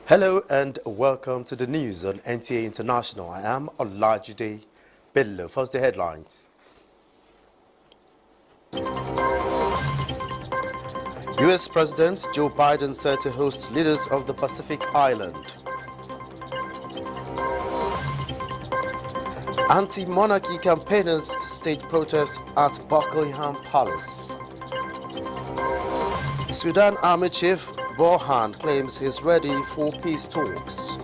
Hello and welcome to the news on NTA International. I am Olajide Bello. First, the headlines. U.S. President Joe Biden set to host leaders of the Pacific Island. Anti-monarchy campaigners stage protest at Buckingham Palace. Sudan Army Chief Burhan claims he's ready for peace talks.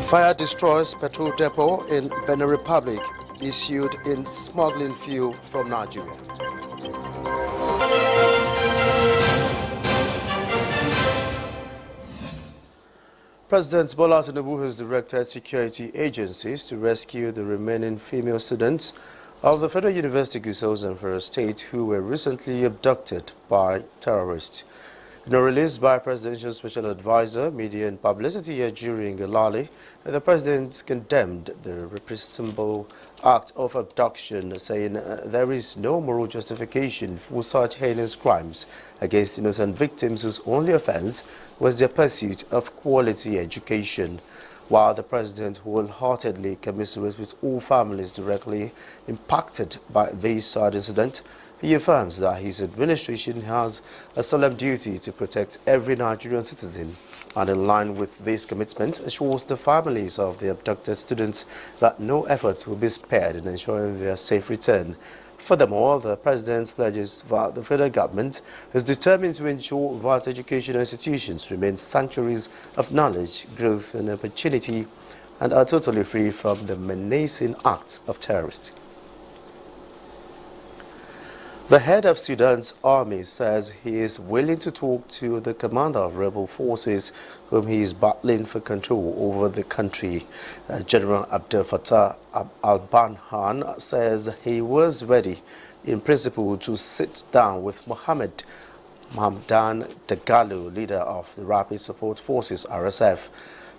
Fire destroys petrol depot in Benin Republic, issued in smuggling fuel from Nigeria. President Bola Tinubu has directed security agencies to rescue the remaining female students of the Federal University Gusau Zamfara State who were recently abducted by terrorists. In a release by Presidential Special Advisor, Media and Publicity Ajuri Ngelale, the President condemned the reprehensible act of abduction, saying there is no moral justification for such heinous crimes against innocent victims whose only offense was their pursuit of quality education. While the President wholeheartedly commiserates with all families directly impacted by this sad incident, he affirms that his administration has a solemn duty to protect every Nigerian citizen, and in line with this commitment, assures the families of the abducted students that no efforts will be spared in ensuring their safe return. Furthermore, the President pledges that the federal government is determined to ensure that educational institutions remain sanctuaries of knowledge, growth and opportunity and are totally free from the menacing acts of terrorists. The head of Sudan's army says he is willing to talk to the commander of rebel forces whom he is battling for control over the country. General Abdel Fattah al-Burhan says he was ready in principle to sit down with Mohamed Hamdan Dagalo, leader of the Rapid Support Forces RSF.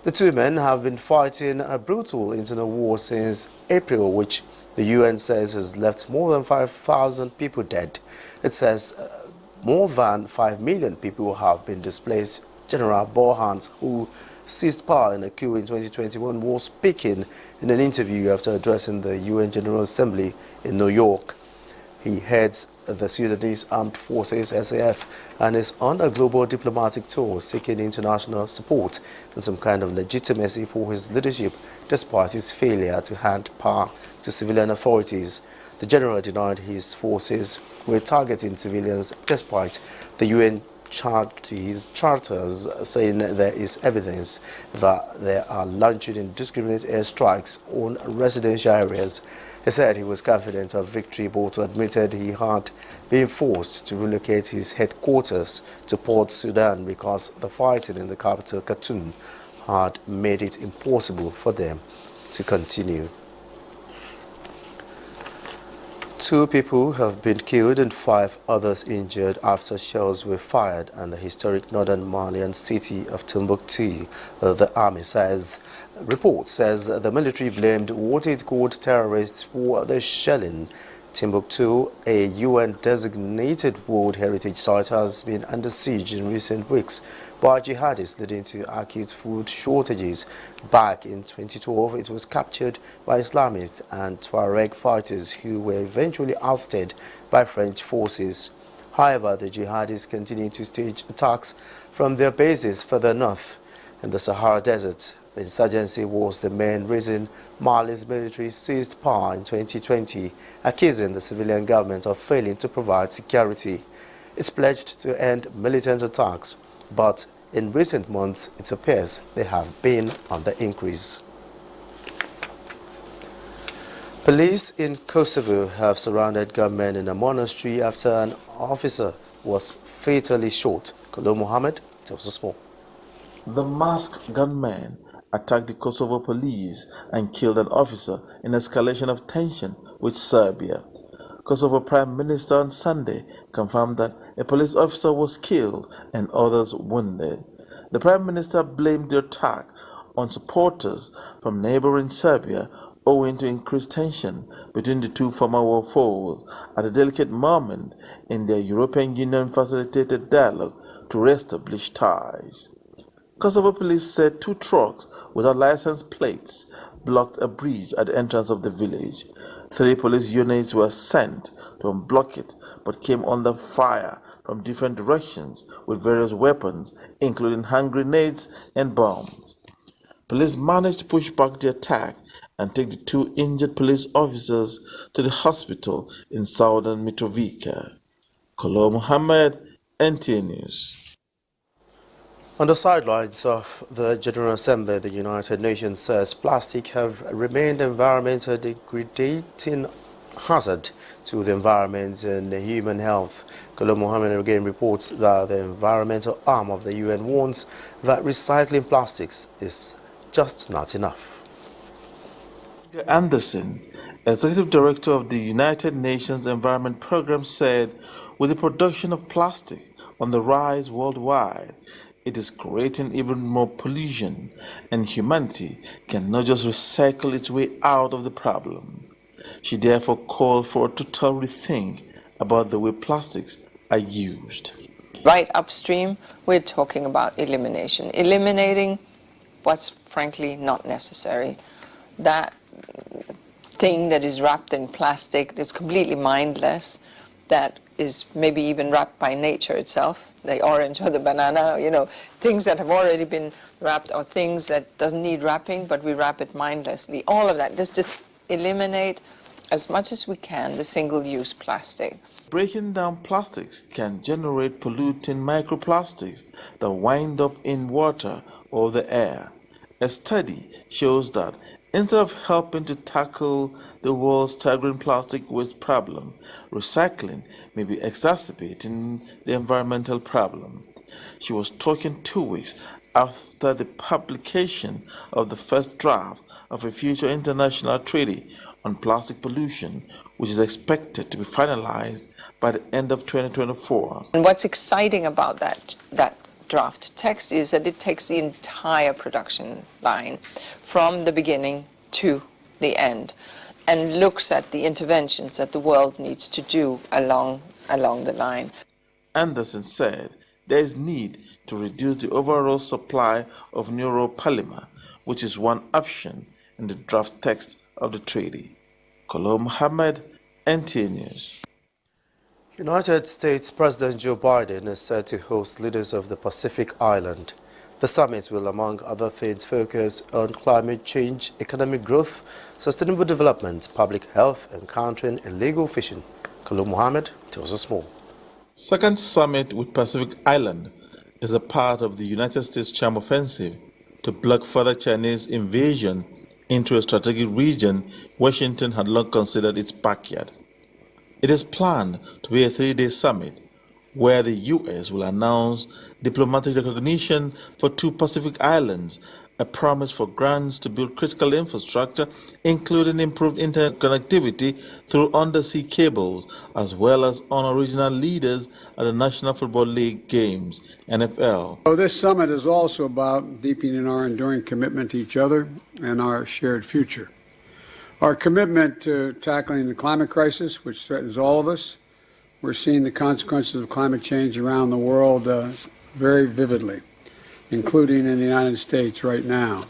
The two men have been fighting a brutal internal war since April, which the UN says has left more than 5,000 people dead. It says more than 5 million people have been displaced. General Burhan, who seized power in a coup in 2021, was speaking in an interview after addressing the UN General Assembly in New York. He heads the Sudanese Armed Forces SAF and is on a global diplomatic tour seeking international support and some kind of legitimacy for his leadership despite his failure to hand power to civilian authorities. The general denied his forces were targeting civilians despite the UN charters saying there is evidence that they are launching indiscriminate airstrikes on residential areas. He said he was confident of victory, but admitted he had been forced to relocate his headquarters to Port Sudan because the fighting in the capital, Khartoum, had made it impossible for them to continue. 2 people have been killed and 5 others injured after shells were fired in the historic northern Malian city of Timbuktu, the army says. Report says the military blamed what it called terrorists for the shelling. Timbuktu, a UN-designated World Heritage Site, has been under siege in recent weeks by jihadists, leading to acute food shortages. Back in 2012, it was captured by Islamists and Tuareg fighters who were eventually ousted by French forces. However, the jihadists continue to stage attacks from their bases further north in the Sahara Desert. The insurgency was the main reason Mali's military seized power in 2020, accusing the civilian government of failing to provide security. It's pledged to end militant attacks, but in recent months it appears they have been on the increase. Police in Kosovo have surrounded gunmen in a monastery after an officer was fatally shot. Kolo Mohammed tells us more. The masked gunmen attacked the Kosovo police and killed an officer in escalation of tension with Serbia. Kosovo Prime Minister on Sunday confirmed that a police officer was killed and others wounded. The Prime Minister blamed the attack on supporters from neighboring Serbia owing to increased tension between the two former war foes at a delicate moment in their European Union-facilitated dialogue to re-establish ties. Kosovo police said 2 trucks without license plates blocked a bridge at the entrance of the village. 3 police units were sent to unblock it, but came under fire from different directions with various weapons, including hand grenades and bombs. Police managed to push back the attack and take the 2 injured police officers to the hospital in southern Mitrovica. Kolo Muhammad, NTA News. On the sidelines of the General Assembly, the United Nations says plastic have remained environmental degrading hazard to the environment and human health. Kolo Mohammed again reports that the environmental arm of the UN warns that recycling plastics is just not enough. Anderson, Executive Director of the United Nations Environment Programme, said with the production of plastic on the rise worldwide, it is creating even more pollution, and humanity cannot just recycle its way out of the problem. She therefore called for a total rethink about the way plastics are used. Right upstream, we're talking about elimination. Eliminating what's frankly not necessary. That thing that is wrapped in plastic that's completely mindless, that is maybe even wrapped by nature itself, the orange or the banana, things that have already been wrapped, or things that doesn't need wrapping, but we wrap it mindlessly. All of that, just eliminate as much as we can the single-use plastic. Breaking down plastics can generate polluting microplastics that wind up in water or the air. A study shows that instead of helping to tackle the world's staggering plastic waste problem, recycling may be exacerbating the environmental problem. She was talking 2 weeks after the publication of the first draft of a future international treaty on plastic pollution, which is expected to be finalized by the end of 2024. And what's exciting about that draft text is that it takes the entire production line from the beginning to the end and looks at the interventions that the world needs to do along the line. Anderson said there is need to reduce the overall supply of neuropolymer, which is one option in the draft text of the treaty. Kolo Muhammad, NTA News. United States President Joe Biden is set to host leaders of the Pacific Island. The summit will, among other things, focus on climate change, economic growth, sustainable development, public health, and countering illegal fishing. Kolo Muhammad tells us more. Second summit with Pacific Island is a part of the United States charm offensive to block further Chinese invasion into a strategic region Washington had long considered its backyard. It is planned to be a 3-day summit where the U.S. will announce diplomatic recognition for 2 Pacific islands, a promise for grants to build critical infrastructure, including improved internet connectivity through undersea cables, as well as honor regional leaders at the National Football League games, NFL. So this summit is also about deepening our enduring commitment to each other and our shared future. Our commitment to tackling the climate crisis, which threatens all of us. We're seeing the consequences of climate change around the world very vividly, including in the United States right now.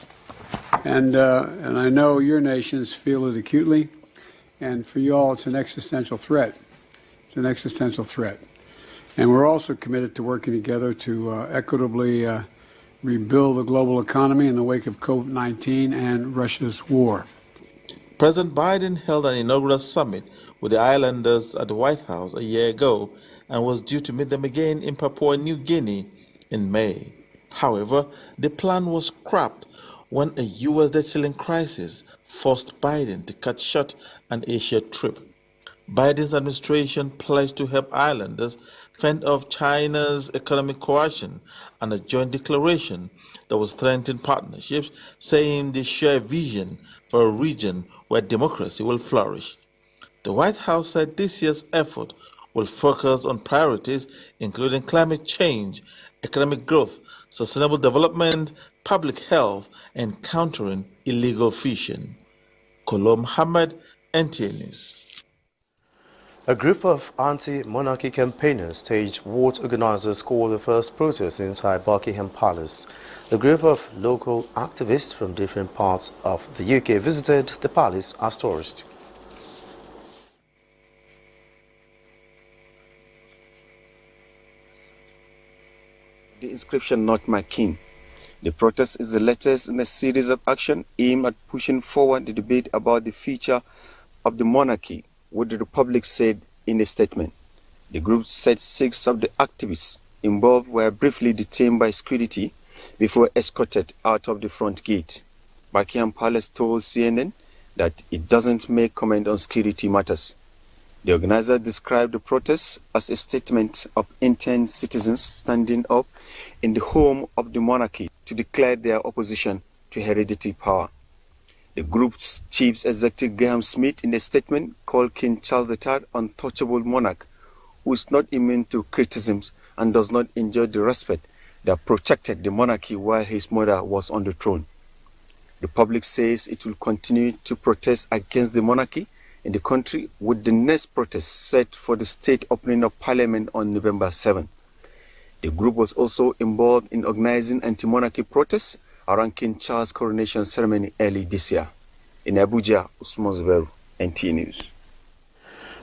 And I know your nations feel it acutely, and for you all, it's an existential threat. It's an existential threat. And we're also committed to working together to equitably rebuild the global economy in the wake of COVID-19 and Russia's war. President Biden held an inaugural summit with the islanders at the White House a year ago and was due to meet them again in Papua New Guinea in May. However, the plan was scrapped when a U.S. debt ceiling crisis forced Biden to cut short an Asia trip. Biden's administration pledged to help islanders fend off China's economic coercion and a joint declaration that was strengthening partnerships, saying they share a vision for a region where democracy will flourish. The White House said this year's effort will focus on priorities including climate change, economic growth, sustainable development, public health, and countering illegal fishing. Kolo Muhammad, NTA News. A group of anti-monarchy campaigners staged what organizers call the first protest inside Buckingham Palace. The group of local activists from different parts of the UK visited the palace as tourists. The inscription, "Not My King." The protest is the latest in a series of action aimed at pushing forward the debate about the future of the monarchy, what the Republic said in a statement. The group said 6 of the activists involved were briefly detained by security before escorted out of the front gate. Buckingham Palace told CNN that it doesn't make comment on security matters. The organizer described the protest as a statement of intense citizens standing up in the home of the monarchy to declare their opposition to hereditary power. The group's chief executive Graham Smith, in a statement, called King Charles III untouchable monarch who is not immune to criticisms and does not enjoy the respect that protected the monarchy while his mother was on the throne. The public says it will continue to protest against the monarchy in the country, with the next protest set for the state opening of Parliament on November 7. The group was also involved in organizing anti-monarchy protests around King Charles' coronation ceremony early this year. In Abuja, Usman Zubairu, NTA News.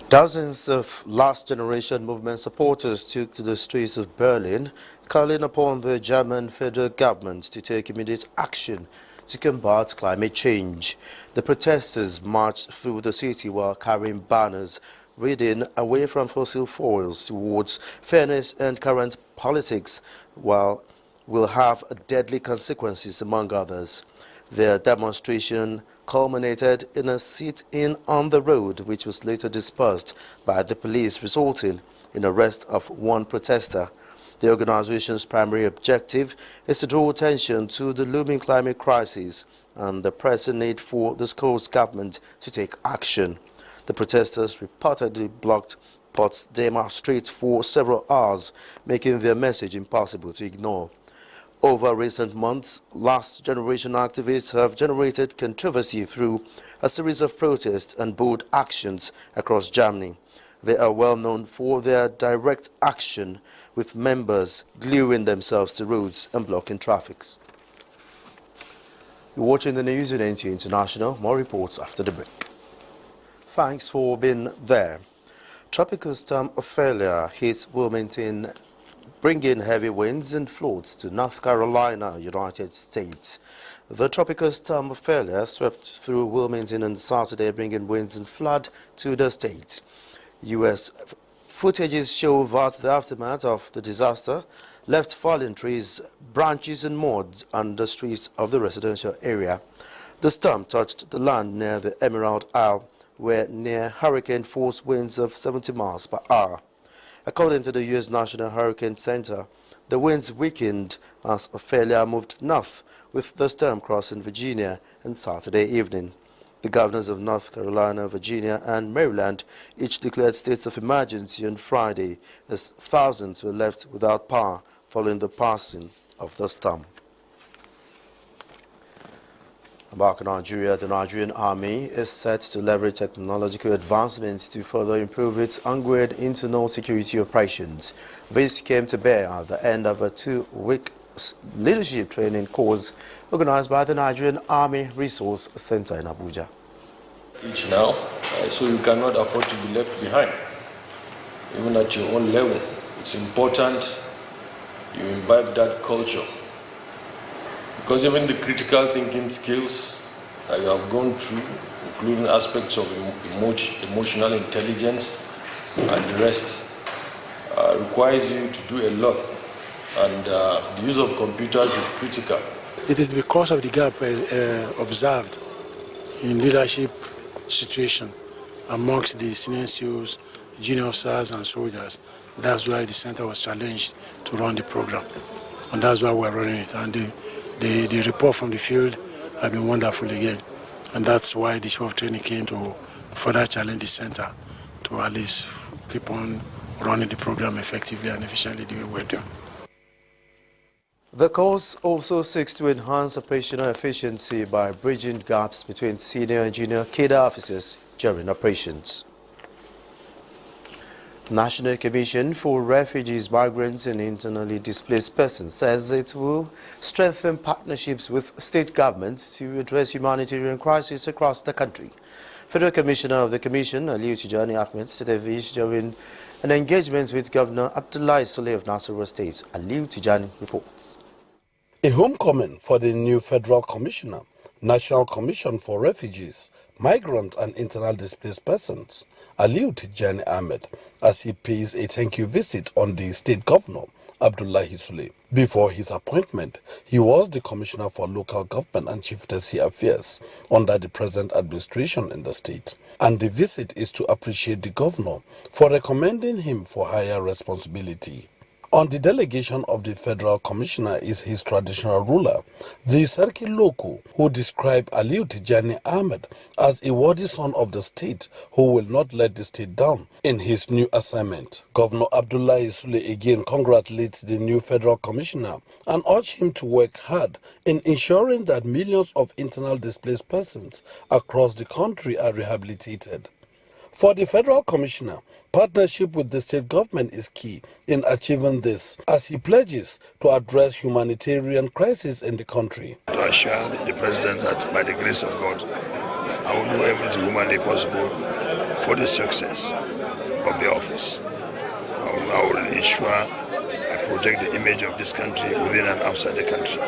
Dozens of last-generation movement supporters took to the streets of Berlin, calling upon the German federal government to take immediate action to combat climate change. The protesters marched through the city while carrying banners reading "Away from fossil fuels towards fairness and current politics will have deadly consequences," among others. Their demonstration culminated in a sit-in on the road, which was later dispersed by the police, resulting in the arrest of one protester. The organization's primary objective is to draw attention to the looming climate crisis and the pressing need for the Scots government to take action. The protesters reportedly blocked Potsdamer Street for several hours, making their message impossible to ignore. Over recent months, last-generation activists have generated controversy through a series of protests and bold actions across Germany. They are well known for their direct action, with members gluing themselves to roads and blocking traffic. You're watching the news on NTA International. More reports after the break. Thanks for being there. Tropical storm Ophelia hit Wilmington, bringing heavy winds and floods to North Carolina, United States. The tropical storm Ophelia swept through Wilmington on Saturday, bringing winds and flood to the state. U.S. footages show that the aftermath of the disaster left fallen trees, branches and mud on the streets of the residential area. The storm touched the land near the Emerald Isle, where near hurricane-force winds of 70 miles per hour. According to the U.S. National Hurricane Center, the winds weakened as Ophelia moved north, with the storm crossing Virginia on Saturday evening. The governors of North Carolina, Virginia, and Maryland each declared states of emergency on Friday, as thousands were left without power following the passing of the storm. Back in Nigeria, the Nigerian army is set to leverage technological advancements to further improve its ongoing internal security operations. This came to bear at the end of a 2-week leadership training course organized by the Nigerian Army Resource Center in Abuja. Each now, so you cannot afford to be left behind, even at your own level. It's important you imbibe that culture, because even the critical thinking skills that you have gone through, including aspects of emotional intelligence and the rest, requires you to do a lot, and the use of computers is critical. It is because of the gap observed in leadership situation amongst the senior SEALs, junior officers and soldiers. That's why the center was challenged to run the program, and that's why we're running it. And the report from the field have been wonderful again, and that's why the chief of training came to further challenge the center to at least keep on running the program effectively and efficiently the way we're doing. The course also seeks to enhance operational efficiency by bridging gaps between senior and junior cadre officers during operations. National Commission for Refugees, Migrants and Internally Displaced Persons says it will strengthen partnerships with state governments to address humanitarian crises across the country. Federal Commissioner of the Commission, Aliyu Tijani Ahmed, said this during an engagement with Governor Abdullahi Saleh of Nasarawa State. Aliyu Tijani reports. A homecoming for the new Federal Commissioner, National Commission for Refugees, Migrants and Internal Displaced Persons, Aliyu Tijani Ahmed, as he pays a thank you visit on the State Governor, Abdullahi Saleh. Before his appointment, he was the Commissioner for Local Government and Chieftaincy Affairs under the present administration in the state. And the visit is to appreciate the Governor for recommending him for higher responsibility. On the delegation of the Federal Commissioner is his traditional ruler, the Sarki Loko, who described Aliyu Tijani Ahmed as a worthy son of the state who will not let the state down in his new assignment. Governor Abdullahi Saleh again congratulates the new Federal Commissioner and urged him to work hard in ensuring that millions of internal displaced persons across the country are rehabilitated. For the Federal Commissioner, partnership with the state government is key in achieving this, as he pledges to address humanitarian crisis in the country. To assure the President that by the grace of God, I will do everything humanly possible for the success of the office. I will ensure I protect the image of this country within and outside the country.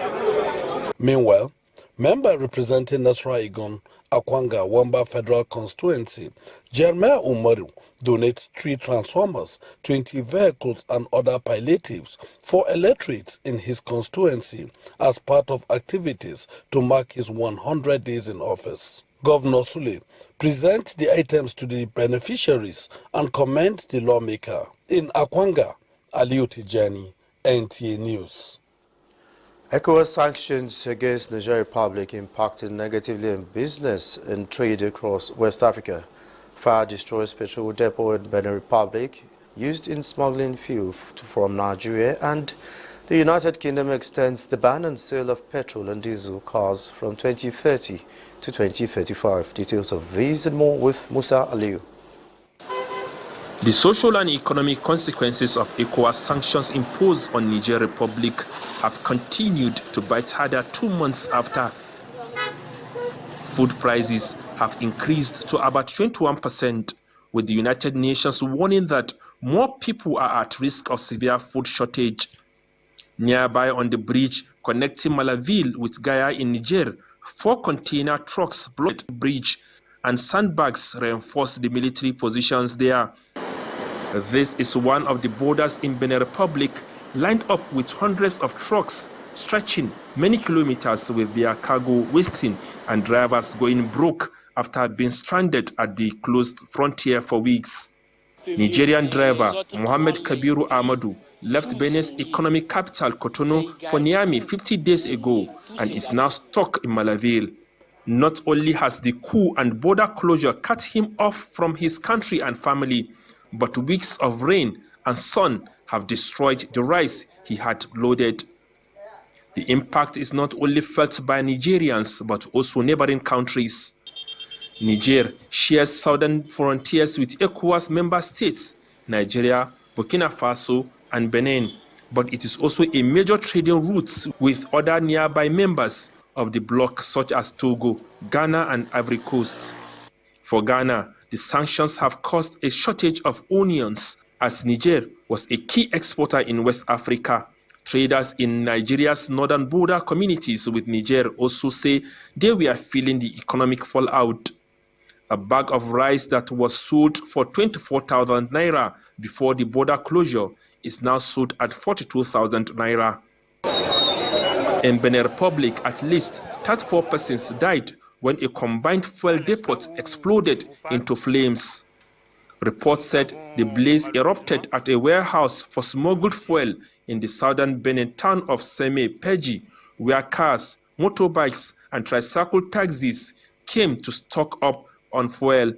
Meanwhile, member representing Nasarawa Igon, Akwanga Wamba Federal Constituency, Jeremiah Umaru, donates 3 transformers, 20 vehicles and other palliatives for electorates in his constituency as part of activities to mark his 100 days in office. Governor Saleh presents the items to the beneficiaries and commends the lawmaker. In Akwanga, Aliyu Tijani, NTA News. ECOWAS sanctions against Nigerian Republic impacted negatively on business and trade across West Africa. Fire destroys petrol depot in Benin Republic used in smuggling fuel from Nigeria, and the United Kingdom extends the ban on sale of petrol and diesel cars from 2030 to 2035. Details of these and more with Musa Aliyu. The social and economic consequences of ECOWAS sanctions imposed on Niger Republic have continued to bite harder 2 months after food prices have increased to about 21%, with the United Nations warning that more people are at risk of severe food shortage. Nearby on the bridge connecting Malaville with Gaya in Niger, 4 container trucks blocked the bridge and sandbags reinforced the military positions there. This is one of the borders in Benin Republic lined up with hundreds of trucks stretching many kilometers with their cargo wasting and drivers going broke after being stranded at the closed frontier for weeks. Nigerian driver Mohamed Kabiru Amadou left Benin's economic capital Cotonou for Niamey 50 days ago and is now stuck in Malaville. Not only has the coup and border closure cut him off from his country and family, but weeks of rain and sun have destroyed the rice he had loaded. The impact is not only felt by Nigerians, but also neighboring countries. Niger shares southern frontiers with ECOWAS member states, Nigeria, Burkina Faso, and Benin, but it is also a major trading route with other nearby members of the bloc such as Togo, Ghana, and Ivory Coast. For Ghana, the sanctions have caused a shortage of onions, as Niger was a key exporter in West Africa. Traders in Nigeria's northern border communities with Niger also say they were feeling the economic fallout. A bag of rice that was sold for 24,000 naira before the border closure is now sold at 42,000 naira. In Benin Republic, at least 34 persons died when a combined fuel depot exploded into flames. Reports said the blaze erupted at a warehouse for smuggled fuel in the southern Benin town of Seme Peji, where cars, motorbikes, and tricycle taxis came to stock up on fuel.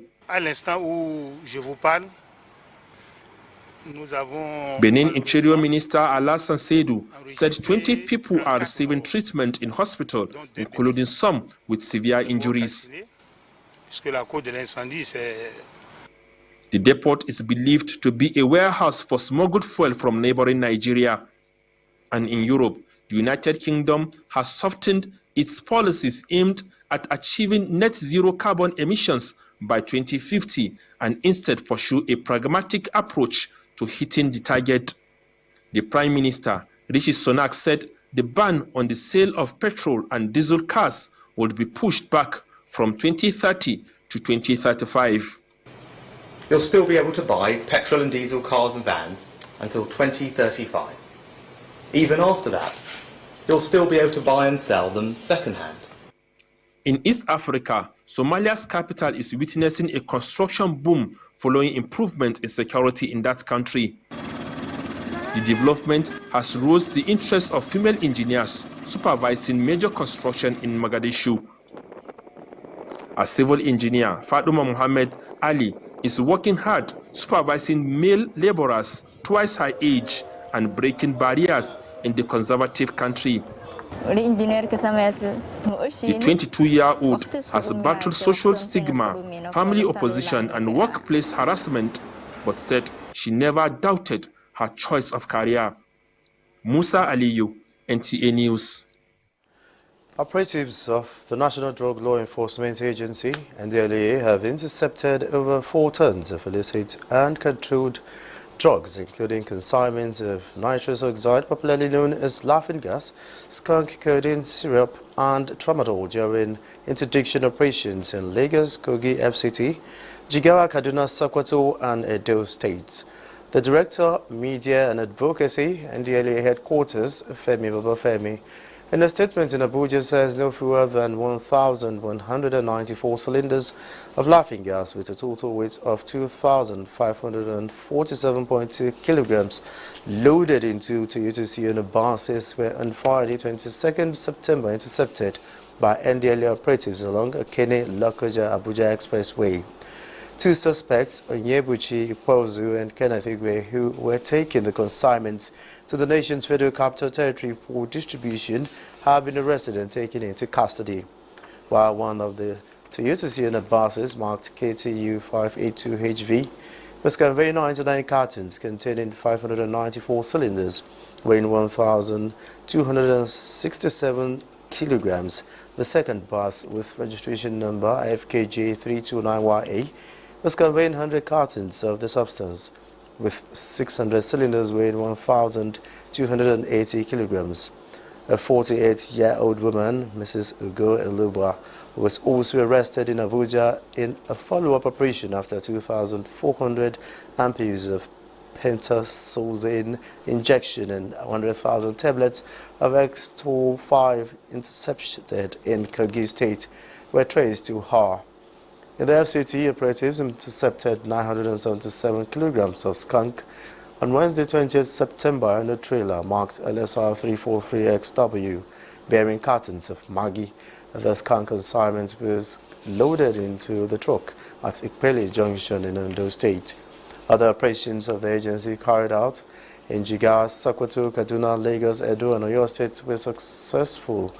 Benin Interior Minister Alassane Seydu said 20 people are receiving treatment in hospital, including some with severe injuries. The depot is believed to be a warehouse for smuggled fuel from neighboring Nigeria. And in Europe, the United Kingdom has softened its policies aimed at achieving net zero carbon emissions by 2050 and instead pursue a pragmatic approach to hitting the target. The Prime Minister, Rishi Sunak, said the ban on the sale of petrol and diesel cars would be pushed back from 2030 to 2035. You'll still be able to buy petrol and diesel cars and vans until 2035. Even after that, you'll still be able to buy and sell them second-hand. In East Africa, Somalia's capital is witnessing a construction boom following improvement in security in that country. The development has raised the interest of female engineers supervising major construction in Mogadishu. A civil engineer, Fatuma Mohammed Ali, is working hard supervising male laborers twice her age and breaking barriers in the conservative country. The 22-year-old has battled social stigma, family opposition, and workplace harassment, but said she never doubted her choice of career. Musa Aliyu, NTA News. Operatives of the National Drug Law Enforcement Agency, NTAi, have intercepted over 4 tons of illicit and controlled drugs, including consignments of nitrous oxide, popularly known as laughing gas, skunk codeine syrup, and tramadol during interdiction operations in Lagos, Kogi, FCT, Jigawa, Kaduna, Sokoto, and Edo states. The Director, Media and Advocacy, NTAi Headquarters, Femi Babafemi, in a statement in Abuja, says no fewer than 1,194 cylinders of laughing gas with a total weight of 2,547.2 kilograms loaded into Toyota Sienna buses were on Friday, 22nd September, intercepted by NTAi operatives along Akene Lokoja Abuja Expressway. 2 suspects, Onyebuchi Pozu and Kenneth Igwe, who were taking the consignments to the nation's Federal Capital Territory for distribution, have been arrested and taken into custody, while one of the Toyota Sienna buses marked KTU 582HV was conveying 99 cartons containing 594 cylinders weighing 1,267 kilograms. The second bus, with registration number FKJ 329YA, was conveying 100 cartons of the substance, with 600 cylinders weighing 1,280 kilograms. A 48-year-old woman, Mrs. Ugo Elubwa, was also arrested in Abuja in a follow-up operation after 2,400 ampules of pentasozine injection and 100,000 tablets of X-25 intercepted in Kogi State were traced to her. In the FCT, operatives intercepted 977 kilograms of skunk on Wednesday, 20th September, in a trailer marked LSR 343XW, bearing cartons of Maggi. The skunk consignment was loaded into the truck at Ikpele Junction in Ondo State. Other operations of the agency carried out in Jigawa, Sokoto, Kaduna, Lagos, Edo, and Oyo states were successful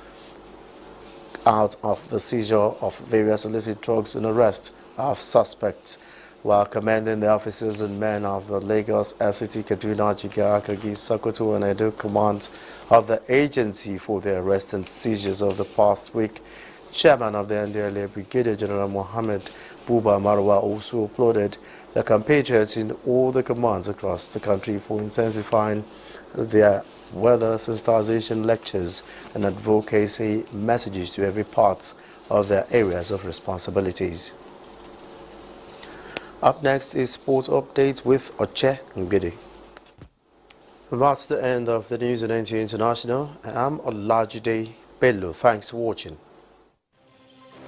out of the seizure of various illicit drugs and arrest of suspects, while commending the officers and men of the Lagos, FCT, Kaduna, Jigawa, Kogi, Sokoto, and Edo commands of the agency for the arrest and seizures of the past week. Chairman of the NTAi, Brigadier General Mohammed Buba Marwa, also applauded the compatriots in all the commands across the country for intensifying their weather sensitization lectures and advocacy messages to every part of their areas of responsibilities. Up next is Sports Update with Oche Ngede. That's the end of the news on NTA International. I'm Olajide Bello. Thanks for watching.